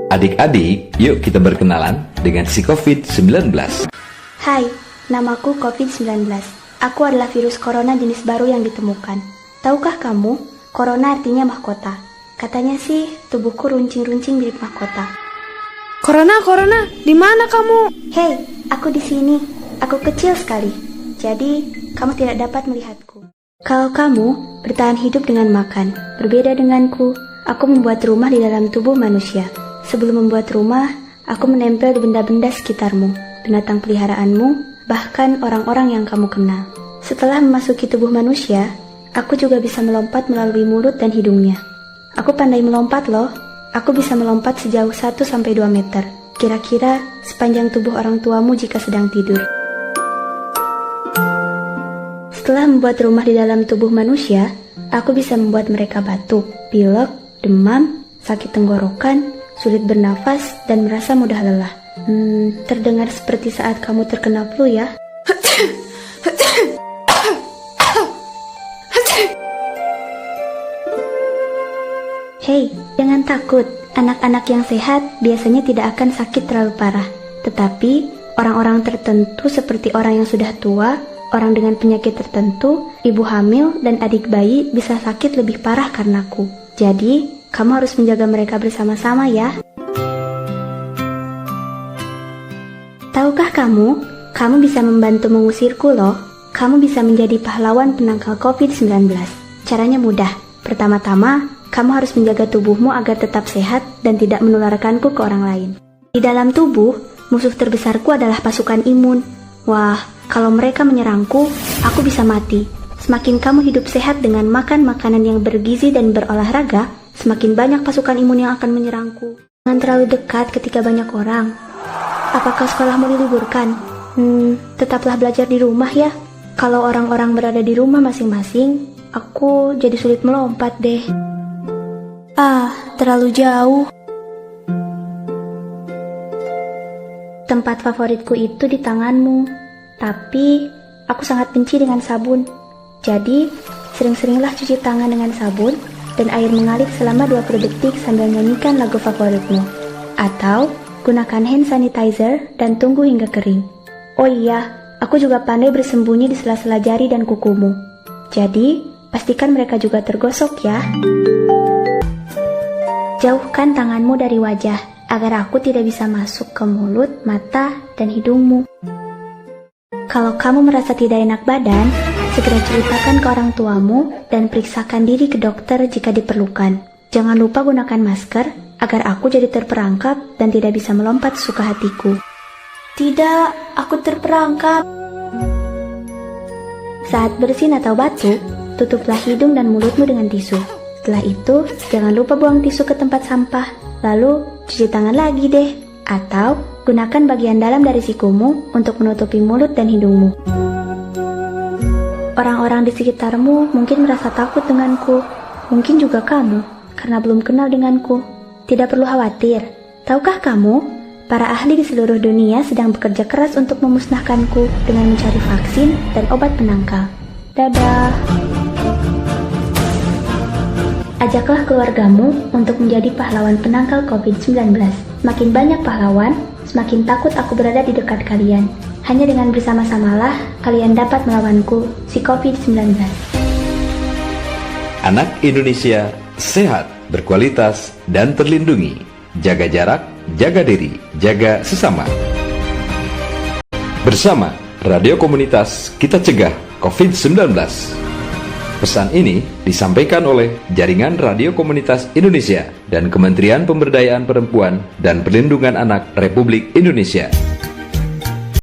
Adik-adik, yuk kita berkenalan dengan si COVID-19. Hai, namaku COVID-19. Aku adalah virus corona jenis baru yang ditemukan. Tahukah kamu, corona artinya mahkota. Katanya sih, tubuhku runcing-runcing mirip mahkota. Corona, di mana kamu? Hei, aku di sini. Aku kecil sekali. Jadi, kamu tidak dapat melihatku. Kalau kamu bertahan hidup dengan makan, berbeda denganku, aku membuat rumah di dalam tubuh manusia. Sebelum membuat rumah, aku menempel di benda-benda sekitarmu, binatang peliharaanmu, bahkan orang-orang yang kamu kenal. Setelah memasuki tubuh manusia, aku juga bisa melompat melalui mulut dan hidungnya. Aku pandai melompat loh. Aku bisa melompat sejauh 1-2 meter. Kira-kira sepanjang tubuh orang tuamu jika sedang tidur. Setelah membuat rumah di dalam tubuh manusia, aku bisa membuat mereka batuk, pilek, demam, sakit tenggorokan, sulit bernafas, dan merasa mudah lelah. Terdengar seperti saat kamu terkena flu ya. Hei, jangan takut. Anak-anak yang sehat biasanya tidak akan sakit terlalu parah. Tetapi, orang-orang tertentu seperti orang yang sudah tua, orang dengan penyakit tertentu, ibu hamil, dan adik bayi bisa sakit lebih parah karenaku. Jadi, kamu harus menjaga mereka bersama-sama ya. Tahukah kamu bisa membantu mengusirku loh. Kamu bisa menjadi pahlawan penangkal COVID-19. Caranya mudah. Pertama-tama, kamu harus menjaga tubuhmu agar tetap sehat dan tidak menularkanku ke orang lain. Di dalam tubuh, musuh terbesarku adalah pasukan imun. Wah, kalau mereka menyerangku, aku bisa mati. Semakin kamu hidup sehat dengan makan makanan yang bergizi dan berolahraga, semakin banyak pasukan imun yang akan menyerangku. Jangan terlalu dekat ketika banyak orang. Apakah sekolahmu diliburkan? Tetaplah belajar di rumah ya. Kalau orang-orang berada di rumah masing-masing, aku jadi sulit melompat deh. Terlalu jauh. Tempat favoritku itu di tanganmu. Tapi, aku sangat benci dengan sabun. Jadi, sering-seringlah cuci tangan dengan sabun dan air mengalir selama 20 detik sambil nyanyikan lagu favoritmu. Atau, gunakan hand sanitizer dan tunggu hingga kering. Oh iya, aku juga pandai bersembunyi di sela-sela jari dan kukumu. Jadi, pastikan mereka juga tergosok ya. Jauhkan tanganmu dari wajah, agar aku tidak bisa masuk ke mulut, mata, dan hidungmu. Kalau kamu merasa tidak enak badan, segera ceritakan ke orang tuamu dan periksakan diri ke dokter jika diperlukan. Jangan lupa gunakan masker, agar aku jadi terperangkap dan tidak bisa melompat suka hatiku. Tidak, aku terperangkap. Saat bersin atau batuk, tutuplah hidung dan mulutmu dengan tisu. Setelah itu, jangan lupa buang tisu ke tempat sampah. Lalu, cuci tangan lagi deh. Atau, gunakan bagian dalam dari sikumu untuk menutupi mulut dan hidungmu. Orang-orang di sekitarmu mungkin merasa takut denganku. Mungkin juga kamu, karena belum kenal denganku. Tidak perlu khawatir. Tahukah kamu, para ahli di seluruh dunia sedang bekerja keras untuk memusnahkanku dengan mencari vaksin dan obat penangkal. Dadah. Ajaklah keluargamu untuk menjadi pahlawan penangkal COVID-19. Semakin banyak pahlawan, semakin takut aku berada di dekat kalian. Hanya dengan bersama-samalah, kalian dapat melawanku, si COVID-19. Anak Indonesia sehat, berkualitas, dan terlindungi. Jaga jarak, jaga diri, jaga sesama. Bersama Radio Komunitas, kita cegah COVID-19. Pesan ini disampaikan oleh Jaringan Radio Komunitas Indonesia dan Kementerian Pemberdayaan Perempuan dan Perlindungan Anak Republik Indonesia.